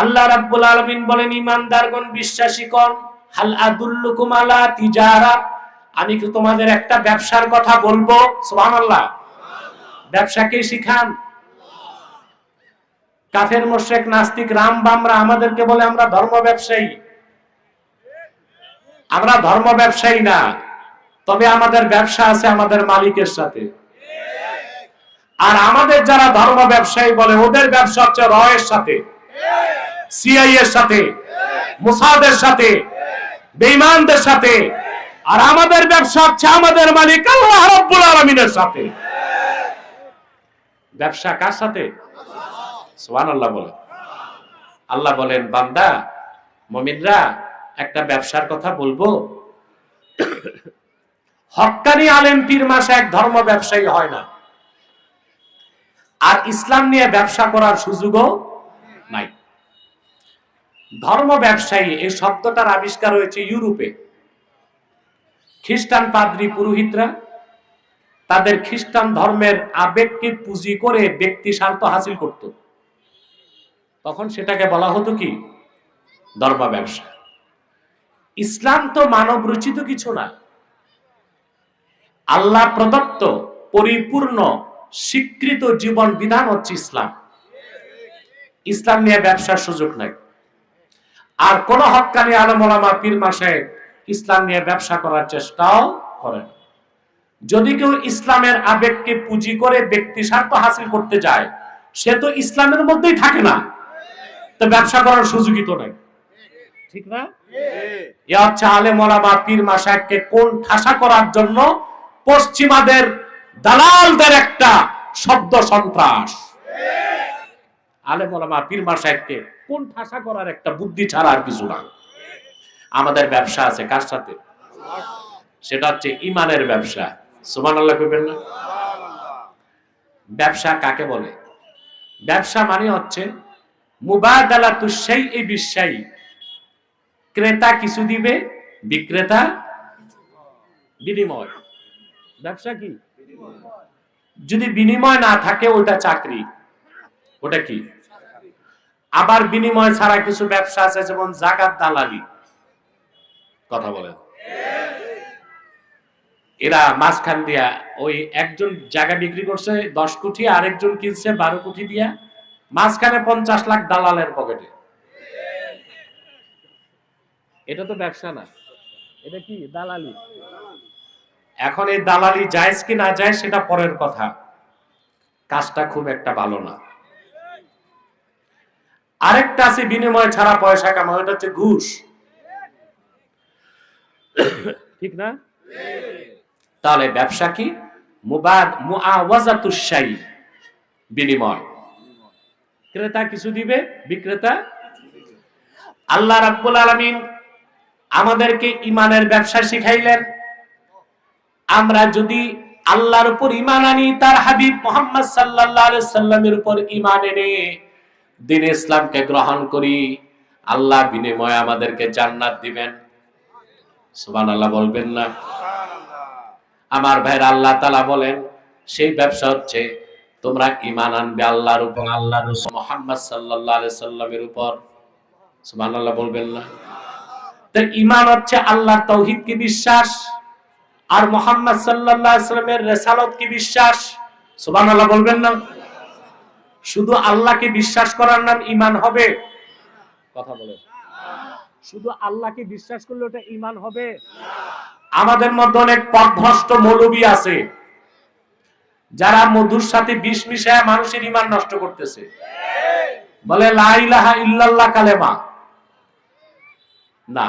আল্লাহ রাব্বুল আলামিন বলেন, ইমানদারগণ বিশ্বাসীগণ, হাল আদুল্লুকুম আলা তিজারা, আমি কি তোমাদের একটা ব্যবসার কথা বলবো? সুবহানাল্লাহ। ব্যবসাকে শিখান। কাফের মুশরিক নাস্তিক রামবামরা আমাদেরকে বলে আমরা ধর্ম ব্যবসায়ী। আমরা ধর্ম ব্যবসায়ী না, তবে আমাদের ব্যবসা আছে আমাদের মালিকের সাথে। আর আমাদের যারা ধর্ম ব্যবসায়ী বলে ওদের ব্যবসা হচ্ছে রয়ের সাথে, সিআই এর সাথে, মোসাদের সাথে, বেঈমানদের সাথে। আর আমাদের ব্যবসা হচ্ছে আমাদের মালিক আল্লাহ রাব্বুল আলামিনের সাথে। ব্যবসা কার সাথে? সুবহানাল্লাহ বলেন। আল্লাহ বলেন, বান্দা মুমিনরা একটা ব্যবসার কথা বলবো। হক্কানি আলেম পীর মাসে এক ধর্ম ব্যবসায়ী হয় না, আর ইসলাম নিয়ে ব্যবসা করার সুযোগও নাই। ধর্ম ব্যবসায়ী এই শব্দটার আবিষ্কার হয়েছে ইউরোপে। খ্রিস্টান পাদ্রী পুরোহিতরা তাদের খ্রিস্টান ধর্মের আবেগকে পুঁজি করে ব্যক্তি স্বার্থ হাসিল করত, তখন সেটাকে বলা হতো কি? ধর্ম ব্যবসা। ইসলাম তো মানব রচিত কিছু না, আল্লাহ প্রদত্ত পরিপূর্ণ স্বীকৃত জীবন বিধান হচ্ছে ইসলাম। ইসলাম নিয়ে ব্যবসার সুযোগ নাই। আর কোন হক্কানি আলেম ওলামা পীর মাশায়েখ ইসলাম নিয়ে ব্যবসা করার চেষ্টাও করেন। যদি কেউ ইসলামের আবেগকে পুঁজি করে ব্যক্তি স্বার্থ হাসিল করতে যায়, সে তো ইসলামের মধ্যেই থাকে না, তো ব্যবসা করার সুযোগই তো নাই, ঠিক না? এ হচ্ছে আলেম ওলামা পীর মাশায়েখকে কোন ঠাসা করার জন্য পশ্চিমাদের দালালদের একটা শব্দ সন্ত্রাস। আলেম ওলামা পীর মাশায়েখকে কোন ঠাসা করার একটা বুদ্ধি ছাড়া আর কিছু না। আমাদের ব্যবসা আছে কার সাথে? সেটা হচ্ছে ইমানের ব্যবসা। সুবহানাল্লাহ কইবেন না? ব্যবসা কাকে বলে? ব্যবসা মানে হচ্ছে মুবাদালাতুশ শাইই বিশ-শাই, ক্রেতা কিছু দিবে, বিক্রেতা বিনিময়। ব্যবসা কি? যদি বিনিময় না থাকে ওটা চাকরি। ওটা কি? আবার বিনিময় ছাড়া কিছু ব্যবসা আছে, যেমন জাকাত দালালি। কথা বলেন। এরা মাঝখান দিয়া ওই একজন জায়গা বিক্রি করছে 10 কোটি, আরেকজন কিনছে 12 কোটি দিয়া, মাঝখানে 50 লাখ দালালের পকেটে। এটা তো ব্যবসা না, এটা কি? দালালি। এখন এই দালালি জায়েজ কি না জায়েজ সেটা পরের কথা, কাজটা খুব একটা ভালো না। আরেকটা আছে বিনিময় ছাড়া পয়সা কামানো, এটা হচ্ছে ঘুষ, ঠিক না? তাহলে ব্যবসা কি? মুআওয়াজাতুশ শাই, বিনিময়। ক্রেতা কিছু দিবে, বিক্রেতা। আল্লাহ রাব্বুল আলামিন আমাদেরকে ইমানের ব্যবসা শিখাইলেন। আমরা যদি আল্লাহর উপর ঈমান আনি, তার হাবিব মুহাম্মদ সাল্লাল্লাহু আলাইহি সাল্লামের উপর ঈমান এনে দ্বীন ইসলামকে গ্রহণ করি, আল্লাহ বিনিময়ে আমাদেরকে জান্নাত দিবেন। সুবহানাল্লাহ বলবেন না? আমার ভাইরা, আল্লাহ তাআলা বলেন সেই ব্যবসা হচ্ছে তোমরা ঈমান আনবে আল্লাহর উপর, আল্লাহর রাসূল মুহাম্মদ সাল্লাল্লাহু আলাইহি সাল্লামের উপর। সুবহানাল্লাহ বলবেন না? তো ঈমান হচ্ছে আল্লাহর তাওহীদকে বিশ্বাস আর মুহাম্মদ সাল্লাল্লাহু আলাইহি সাল্লামের রিসালাতকে বিশ্বাস। সুবহানাল্লাহ বলবেন না? শুধু আল্লাহকে বিশ্বাস করার নাম ঈমান হবে? কথা বলেন। শুধু আল্লাহকে বিশ্বাস করলে ওটা ঈমান হবে? আমাদের মধ্যে অনেক পথভ্রষ্ট মৌলবী আছে যারা মধুর সাথে বিষ মিশায় মানুষের ঈমান নষ্ট করতেছে। বলে লা ইলাহা ইল্লাল্লাহ কালেমা না,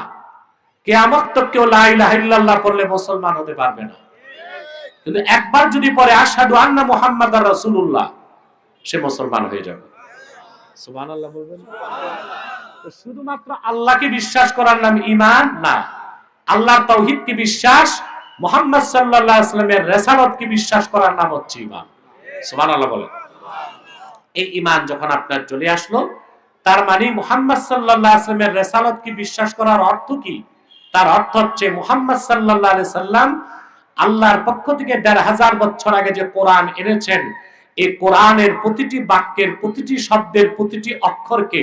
কিয়ামত তক কেউ লা ইলাহা ইল্লাল্লাহ পড়লে মুসলমান হতে পারবে না, কিন্তু একবার যদি পড়ে আশহাদু আন্না মুহাম্মাদার রাসূলুল্লাহ, সে মুসলমান হয়ে যাবে। সুবহানাল্লাহ বলবেন? শুধুমাত্র আল্লাহকে বিশ্বাস করার নাম ঈমান না, আল্লাহর তাওহীদকে বিশ্বাস, মুহাম্মদ সাল্লাল্লাহু আলাইহি ওয়াসাল্লামের রিসালাতকে বিশ্বাস করার নাম হচ্ছে ঈমান। সুবহানাল্লাহ বলেন। এই ঈমান যখন আপনার চলে আসলো, তার মানে মুহাম্মদ সাল্লাল্লাহু আলাইহি ওয়াসাল্লামের রিসালাতকে বিশ্বাস করার অর্থ কি? তার অর্থ হচ্ছে মুহাম্মদ সাল্লাল্লাহু আলাইহি সাল্লাম আল্লাহর পক্ষ থেকে ১৫০০ বছর আগে যে কোরআন এনেছেন, এই কোরআনের প্রতিটি বাক্যের, প্রতিটি শব্দের, প্রতিটি অক্ষরকে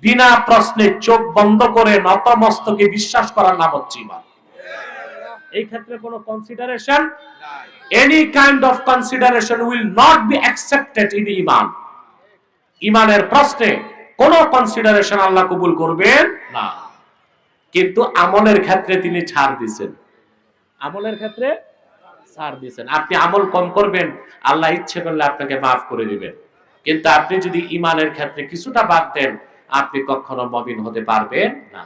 বিনা প্রশ্নে চোখ বন্ধ করে নতমস্তকে বিশ্বাস করার নাম হচ্ছে ঈমান। এই ক্ষেত্রে কোনো consideration, any kind of consideration will not be accepted in ঈমান। ঈমানের প্রশ্নে কোনো কনসিডারেশন আল্লাহ কবুল করবেন না। কিন্তু আমলের ক্ষেত্রে তিনি ছাড় দিবেন, আমলের ক্ষেত্রে ছাড় দিবেন। আপনি আমল কম করবেন, আল্লাহ ইচ্ছে করলে আপনাকে মাফ করে দিবেন। কিন্তু আপনি যদি ঈমানের ক্ষেত্রে কিছুটা বাদ দেন, আপনি কখনো মুমিন হতে পারবেন না।